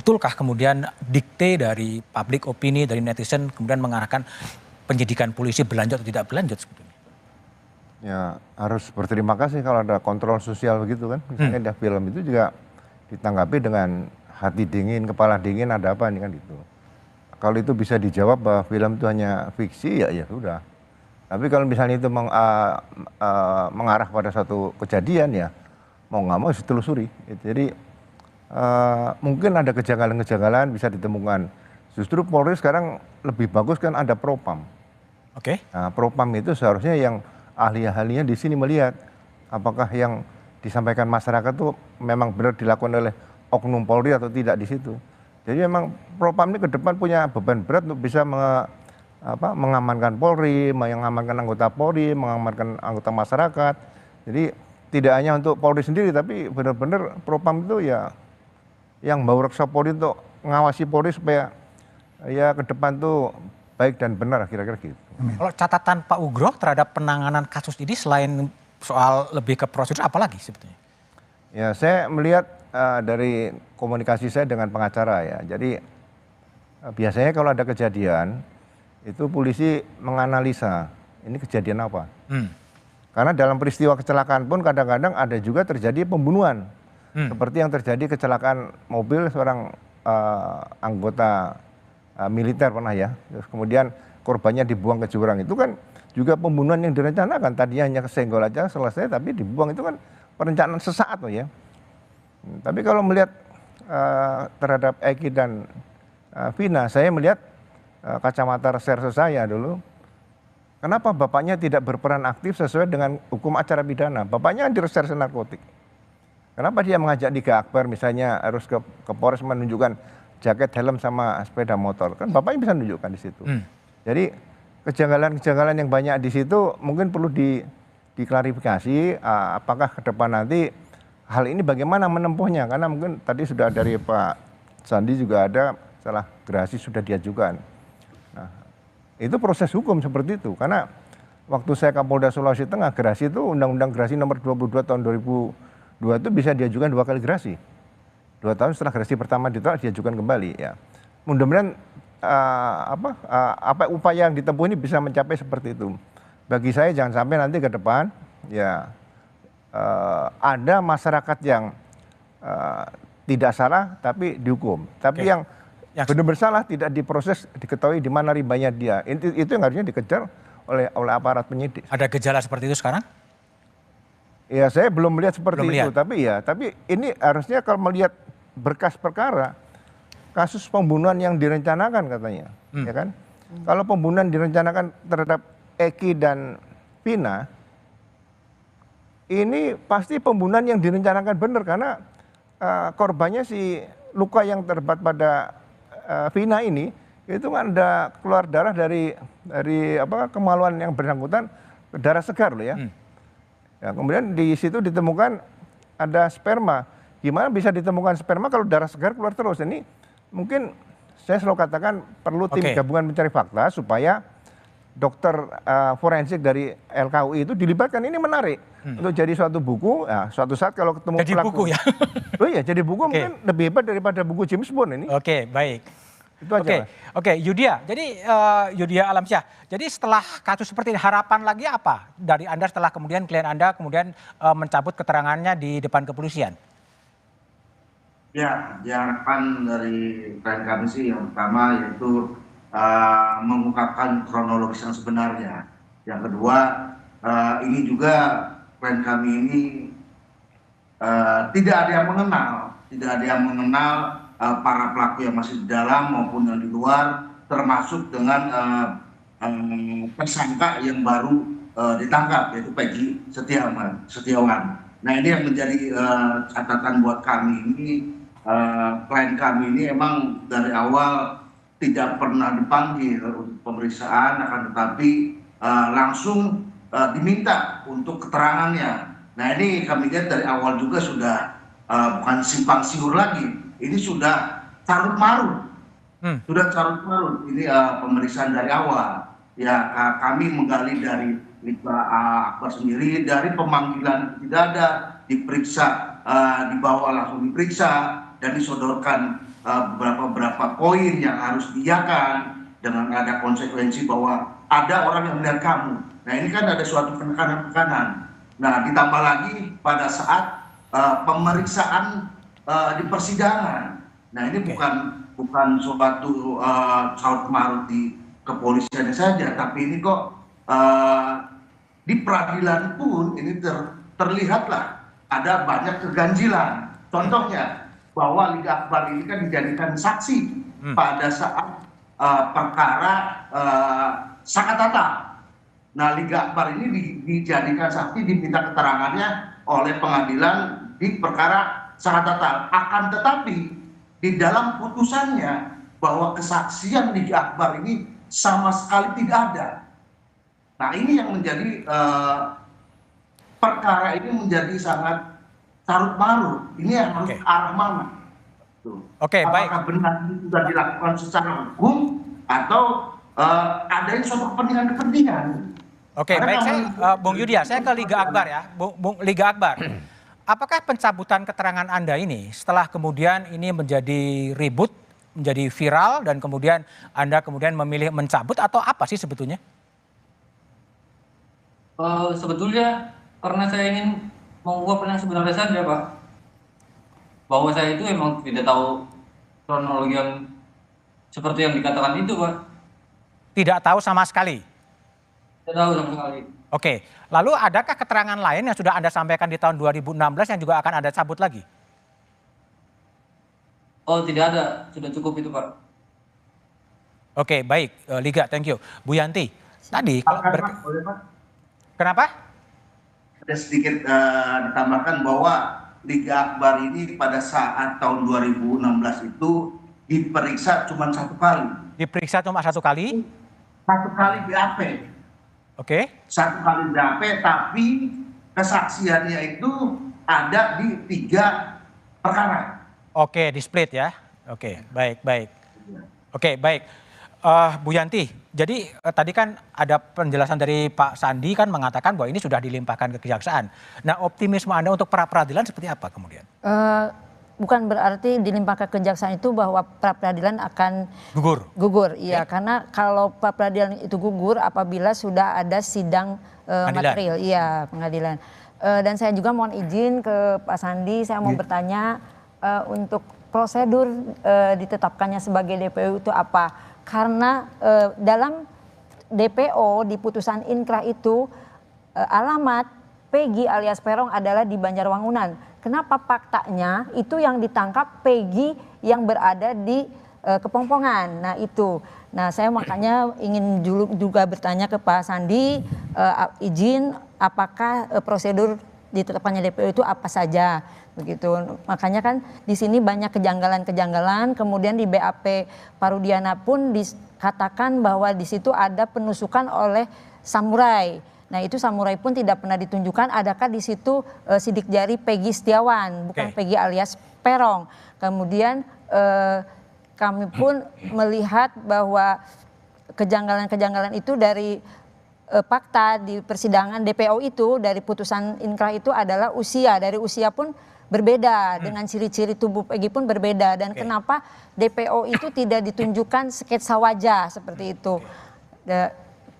betulkah kemudian dikte dari public opini, dari netizen kemudian mengarahkan penyidikan polisi berlanjut atau tidak berlanjut sebetulnya? Ya harus berterima kasih kalau ada kontrol sosial begitu kan. Misalnya di film itu juga ditanggapi dengan hati dingin, kepala dingin, ada apa ini kan gitu. Kalau itu bisa dijawab bahwa film itu hanya fiksi, ya sudah. Tapi kalau misalnya itu mengarah pada suatu kejadian, ya mau nggak mau harus ditelusuri. Jadi mungkin ada kejanggalan-kejanggalan bisa ditemukan. Justru Polri sekarang lebih bagus kan ada Propam. Oke. Nah, Propam itu seharusnya yang ahli-ahlinya di sini melihat apakah yang disampaikan masyarakat itu memang benar dilakukan oleh oknum Polri atau tidak di situ. Jadi memang Propam ini ke depan punya beban berat untuk bisa mengamankan Polri, mengamankan anggota Polri, mengamankan anggota masyarakat. Jadi tidak hanya untuk Polri sendiri, tapi benar-benar Propam itu ya yang bawa reksa Polri untuk mengawasi Polri supaya ya ke depan tuh baik dan benar, kira-kira gitu. Kalau catatan Pak Ugro terhadap penanganan kasus ini selain soal lebih ke prosedur, apa lagi sebetulnya? Ya saya melihat dari komunikasi saya dengan pengacara ya. Jadi biasanya kalau ada kejadian itu polisi menganalisa ini kejadian apa. Karena dalam peristiwa kecelakaan pun kadang-kadang ada juga terjadi pembunuhan. Seperti yang terjadi kecelakaan mobil seorang anggota militer pernah ya. Terus kemudian korbannya dibuang ke jurang, itu kan juga pembunuhan yang direncanakan. Tadinya hanya kesenggol aja selesai, tapi dibuang, itu kan perencanaan sesaat loh ya. Tapi kalau melihat terhadap Eki dan Vina, saya melihat kacamata reserse saya dulu, kenapa bapaknya tidak berperan aktif sesuai dengan hukum acara pidana? Bapaknya di reserse narkotik. Kenapa dia mengajak Diga Akbar misalnya harus ke Polres menunjukkan jaket, helm sama sepeda motor? Kan bapaknya bisa menunjukkan di situ. Jadi kejanggalan-kejanggalan yang banyak di situ mungkin perlu diklarifikasi apakah ke depan nanti hal ini bagaimana menempuhnya, karena mungkin tadi sudah dari Pak Sandi juga ada salah gerasi sudah diajukan. Nah, itu proses hukum seperti itu, karena waktu saya Kapolda Sulawesi Tengah, gerasi itu Undang-Undang Gerasi nomor 22 tahun 2002 itu bisa diajukan 2 kali gerasi. 2 tahun setelah gerasi pertama ditolak diajukan kembali ya. Mudah-mudahan apa upaya yang ditempuh ini bisa mencapai seperti itu. Bagi saya jangan sampai nanti ke depan ya ada masyarakat yang tidak salah tapi dihukum, tapi yang benar-benar salah tidak diproses, diketahui di mana ribanya dia. Itu yang harusnya dikejar oleh aparat penyidik. Ada gejala seperti itu sekarang? Ya saya belum melihat seperti itu, tapi ini harusnya kalau melihat berkas perkara kasus pembunuhan yang direncanakan katanya, ya kan? Kalau pembunuhan direncanakan terhadap Eki dan Vina, ini pasti pembunuhan yang direncanakan benar, karena korbannya si luka yang terdapat pada Vina ini itu kan ada keluar darah dari kemaluan yang bersangkutan, darah segar loh ya. Ya, kemudian di situ ditemukan ada sperma. Gimana bisa ditemukan sperma kalau darah segar keluar terus? Ini mungkin saya selalu katakan perlu tim gabungan pencari fakta supaya dokter forensik dari LKUI itu dilibatkan. Ini menarik untuk jadi suatu buku. Ya, suatu saat kalau ketemu jadi pelaku, buku ya. Oh iya, jadi buku mungkin lebih hebat daripada buku James Bond ini. Oke, baik. Itu aja. Oke, Yudhya. Jadi Yudhya Alamsyah. Jadi setelah kasus seperti ini, harapan lagi apa dari Anda setelah kemudian klien Anda kemudian mencabut keterangannya di depan kepolisian? Ya, harapan dari klien kami sih yang pertama yaitu mengungkapkan kronologis yang sebenarnya. Yang kedua, ini juga klien kami ini tidak ada yang mengenal para pelaku yang masih di dalam maupun yang di luar, termasuk dengan tersangka yang baru ditangkap, yaitu Peggy Setiawan. Nah, ini yang menjadi catatan buat kami ini. Klien kami ini emang dari awal tidak pernah dipanggil untuk pemeriksaan, akan tetapi langsung diminta untuk keterangannya. Nah, ini kami lihat dari awal juga sudah bukan simpang siur lagi. Ini sudah carut marut, ini pemeriksaan dari awal. Ya, kami menggali dari Akbar sendiri, dari pemanggilan tidak ada, diperiksa, dibawa langsung diperiksa dan disodorkan beberapa poin yang harus diiakan dengan ada konsekuensi bahwa ada orang yang melihat kamu. Nah ini kan ada suatu penekanan-penekanan. Nah ditambah lagi pada saat pemeriksaan di persidangan. Nah ini bukan suatu saut marut di kepolisian saja, tapi ini kok di peradilan pun ini terlihatlah ada banyak keganjilan. Contohnya bahwa Liga Akbar ini kan dijadikan saksi pada saat perkara Sakatata. Nah Liga Akbar ini dijadikan saksi, diminta keterangannya oleh pengadilan di perkara Sakatata. Akan tetapi di dalam putusannya bahwa kesaksian Liga Akbar ini sama sekali tidak ada. Nah ini yang menjadi perkara ini menjadi sangat carut marut. Ini yang harus arah mana? Apakah benar ini sudah dilakukan secara hukum atau ada suatu kepentingan? Baik, Bung Yudya, saya ke Liga Akbar ya, Bung Liga Akbar. Apakah pencabutan keterangan Anda ini setelah kemudian ini menjadi ribut, menjadi viral dan kemudian Anda kemudian memilih mencabut atau apa sih sebetulnya? Sebetulnya karena saya ingin mengungkapkan yang sebenarnya saja, Pak. Bahwa saya itu emang tidak tahu kronologi yang seperti yang dikatakan itu, Pak. Tidak tahu sama sekali? Tidak tahu sama sekali. Oke, lalu adakah keterangan lain yang sudah Anda sampaikan di tahun 2016 yang juga akan Anda cabut lagi? Oh, tidak ada. Sudah cukup itu, Pak. Oke, baik. Liga, thank you. Bu Yanti, tadi... Kenapa? Ada sedikit ditambahkan bahwa Liga Akbar ini pada saat tahun 2016 itu diperiksa cuma satu kali. Diperiksa cuma satu kali? Satu kali BAP. Oke. Satu kali BAP, tapi kesaksiannya itu ada di 3 perkara. Oke, di split ya. Oke, baik. Oke, baik. Bu Yanti, jadi tadi kan ada penjelasan dari Pak Sandi kan mengatakan bahwa ini sudah dilimpahkan ke kejaksaan. Nah, optimisme Anda untuk pra peradilan seperti apa kemudian? Bukan berarti dilimpahkan ke kejaksaan itu bahwa pra peradilan akan gugur. Iya, karena kalau pra peradilan itu gugur apabila sudah ada sidang material, iya pengadilan. Dan saya juga mohon izin ke Pak Sandi, saya mau bertanya untuk prosedur ditetapkannya sebagai DPO itu apa? Karena dalam DPO di putusan inkrah itu alamat Peggy alias Peron adalah di Banjarwangunan. Kenapa faktanya itu yang ditangkap Peggy yang berada di Kepongpongan. Nah itu. Nah saya makanya ingin juga bertanya ke Pak Sandi, izin apakah prosedur ditetapkannya DPO itu apa saja begitu. Makanya kan di sini banyak kejanggalan-kejanggalan, kemudian di BAP Parudiana pun dikatakan bahwa di situ ada penusukan oleh samurai. Nah itu samurai pun tidak pernah ditunjukkan, adakah di situ sidik jari Peggy Setiawan, bukan Peggy alias Perong. Kemudian kami pun melihat bahwa kejanggalan-kejanggalan itu dari fakta di persidangan DPO itu, dari putusan inkrah itu adalah usia, dari usia pun berbeda, dengan ciri-ciri tubuh Peggy pun berbeda, dan kenapa DPO itu tidak ditunjukkan sketsa wajah seperti itu.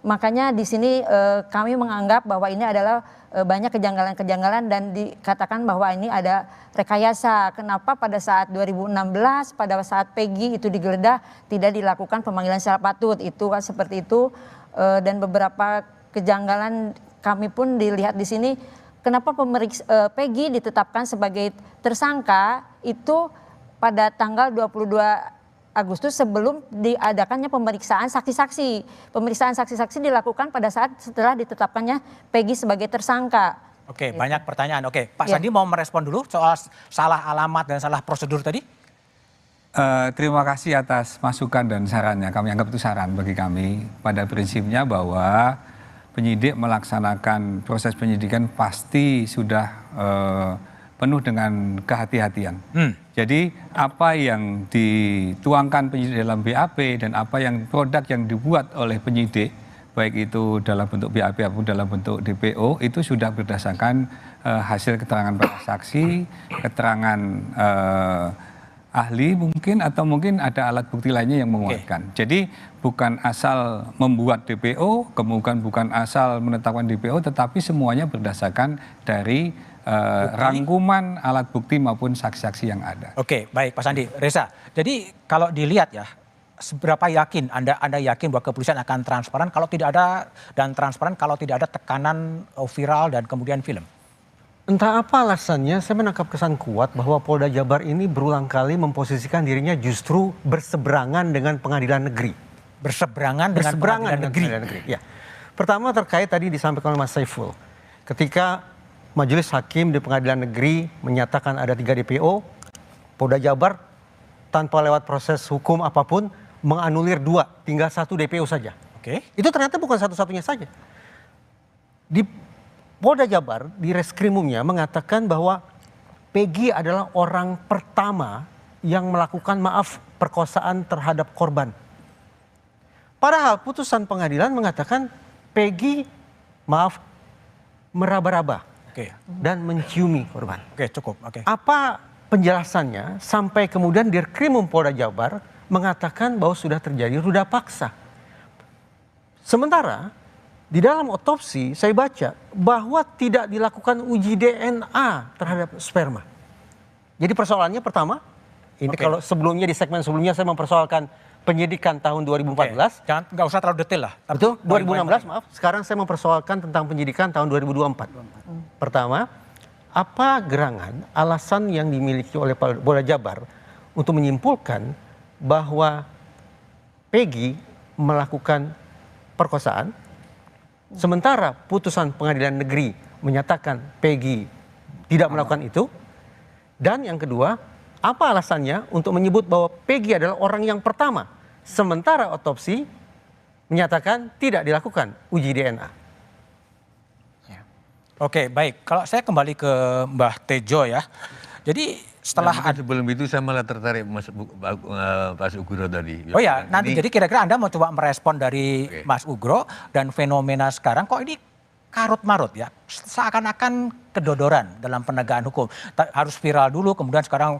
Makanya di sini kami menganggap bahwa ini adalah banyak kejanggalan-kejanggalan dan dikatakan bahwa ini ada rekayasa. Kenapa pada saat 2016 pada saat Peggy itu digeledah tidak dilakukan pemanggilan secara patut, itu kan seperti itu. Dan beberapa kejanggalan kami pun dilihat di sini. Kenapa Peggy ditetapkan sebagai tersangka itu pada tanggal 22 Agustus sebelum diadakannya pemeriksaan saksi-saksi. Pemeriksaan saksi-saksi dilakukan pada saat setelah ditetapkannya Peggy sebagai tersangka. Oke, banyak pertanyaan. Oke, Pak Sandi mau merespon dulu soal salah alamat dan salah prosedur tadi? Terima kasih atas masukan dan sarannya. Kami anggap itu saran bagi kami. Pada prinsipnya bahwa penyidik melaksanakan proses penyidikan pasti sudah penuh dengan kehati-hatian. Jadi apa yang dituangkan penyidik dalam BAP dan apa yang produk yang dibuat oleh penyidik, baik itu dalam bentuk BAP maupun dalam bentuk DPO, itu sudah berdasarkan hasil keterangan para saksi, keterangan ahli mungkin atau mungkin ada alat bukti lainnya yang menguatkan. Jadi bukan asal membuat DPO, kemudian bukan asal menetapkan DPO, tetapi semuanya berdasarkan dari rangkuman alat bukti maupun saksi-saksi yang ada. Oke, baik Pak Sandi. Reza, jadi kalau dilihat ya, seberapa yakin Anda yakin bahwa kepolisian akan transparan kalau tidak ada kalau tidak ada tekanan viral dan kemudian film? Entah apa alasannya, saya menangkap kesan kuat bahwa Polda Jabar ini berulang kali memposisikan dirinya justru berseberangan dengan pengadilan negeri. Berseberangan dengan pengadilan negeri. Ya. Pertama terkait tadi disampaikan oleh Mas Saiful. Ketika Majelis Hakim di pengadilan negeri menyatakan ada 3 DPO, Polda Jabar tanpa lewat proses hukum apapun menganulir 2, tinggal 1 DPO saja. Oke. Itu ternyata bukan satu-satunya saja. Di Polda Jabar di reskrimumnya mengatakan bahwa Peggy adalah orang pertama yang melakukan perkosaan terhadap korban. Padahal putusan pengadilan mengatakan Peggy meraba-raba dan menciumi korban. Oke, cukup. Oke. Apa penjelasannya sampai kemudian Dirkrimum Polda Jabar mengatakan bahwa sudah terjadi ruda paksa. Sementara di dalam otopsi saya baca bahwa tidak dilakukan uji DNA terhadap sperma. Jadi persoalannya pertama, ini kalau sebelumnya di segmen sebelumnya saya mempersoalkan penyidikan tahun 2014. Jangan, nggak usah terlalu detail lah. Betul, 2016 maaf. Sekarang saya mempersoalkan tentang penyidikan tahun 2024. Pertama, apa gerangan alasan yang dimiliki oleh Polda Jabar untuk menyimpulkan bahwa Peggy melakukan perkosaan, sementara putusan pengadilan negeri menyatakan Peggy tidak melakukan itu. Dan yang kedua, apa alasannya untuk menyebut bahwa Peggy adalah orang yang pertama, sementara otopsi menyatakan tidak dilakukan uji DNA. Oke, baik. Kalau saya kembali ke Mbah Tejo ya. Jadi setelah sebelum itu saya malah tertarik Mas Ugro tadi. Oh ya, nanti jadi kira-kira Anda mau coba merespon dari Mas Ugro dan fenomena sekarang kok ini karut-marut ya. Seakan-akan kedodoran dalam penegakan hukum. Harus viral dulu, kemudian sekarang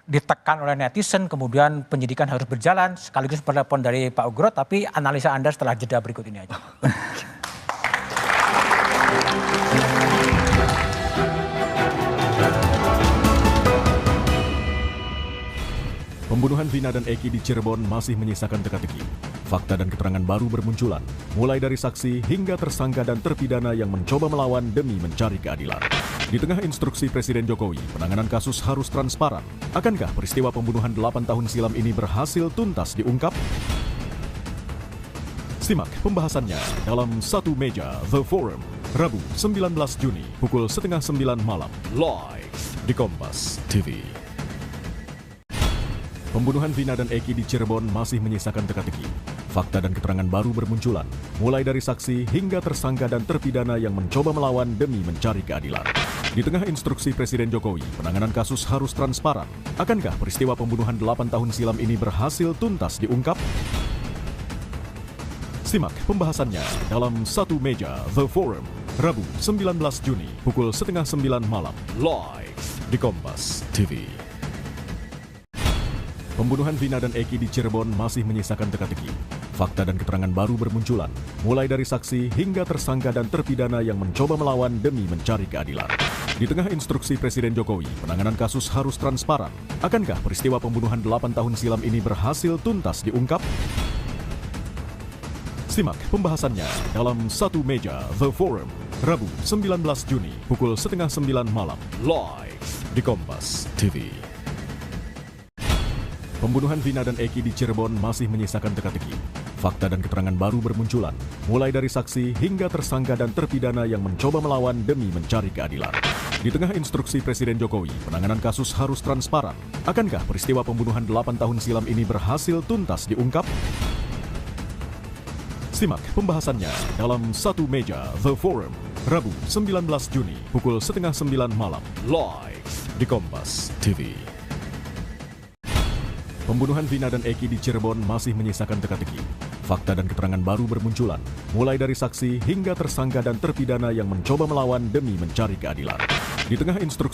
ditekan oleh netizen, kemudian penyidikan harus berjalan. Sekaligus merespon dari Pak Ugro, tapi analisa Anda setelah jeda berikut ini aja. Pembunuhan Vina dan Eki di Cirebon masih menyisakan teka-teki. Fakta dan keterangan baru bermunculan, mulai dari saksi hingga tersangka dan terpidana yang mencoba melawan demi mencari keadilan. Di tengah instruksi Presiden Jokowi, penanganan kasus harus transparan. Akankah peristiwa pembunuhan 8 tahun silam ini berhasil tuntas diungkap? Simak pembahasannya dalam Satu Meja The Forum, Rabu 19 Juni pukul 8:30 malam, live di Kompas TV. Pembunuhan Vina dan Eki di Cirebon masih menyisakan teka-teki. Fakta dan keterangan baru bermunculan, mulai dari saksi hingga tersangka dan terpidana yang mencoba melawan demi mencari keadilan. Di tengah instruksi Presiden Jokowi, penanganan kasus harus transparan. Akankah peristiwa pembunuhan 8 tahun silam ini berhasil tuntas diungkap? Simak pembahasannya dalam Satu Meja The Forum, Rabu 19 Juni pukul 8:30 malam, live di Kompas TV. Pembunuhan Vina dan Eki di Cirebon masih menyisakan teka-teki. Fakta dan keterangan baru bermunculan, mulai dari saksi hingga tersangka dan terpidana yang mencoba melawan demi mencari keadilan. Di tengah instruksi Presiden Jokowi, penanganan kasus harus transparan. Akankah peristiwa pembunuhan 8 tahun silam ini berhasil tuntas diungkap? Simak pembahasannya dalam Satu Meja The Forum, Rabu 19 Juni pukul 8:30 malam, live di Kompas TV. Pembunuhan Vina dan Eki di Cirebon masih menyisakan teka-teki. Fakta dan keterangan baru bermunculan, mulai dari saksi hingga tersangka dan terpidana yang mencoba melawan demi mencari keadilan. Di tengah instruksi Presiden Jokowi, penanganan kasus harus transparan. Akankah peristiwa pembunuhan 8 tahun silam ini berhasil tuntas diungkap? Simak pembahasannya dalam Satu Meja The Forum, Rabu 19 Juni pukul 8:30 malam, live di Kompas TV. Pembunuhan Vina dan Eki di Cirebon masih menyisakan teka-teki. Fakta dan keterangan baru bermunculan, mulai dari saksi hingga tersangka dan terpidana yang mencoba melawan demi mencari keadilan. Di tengah instruksi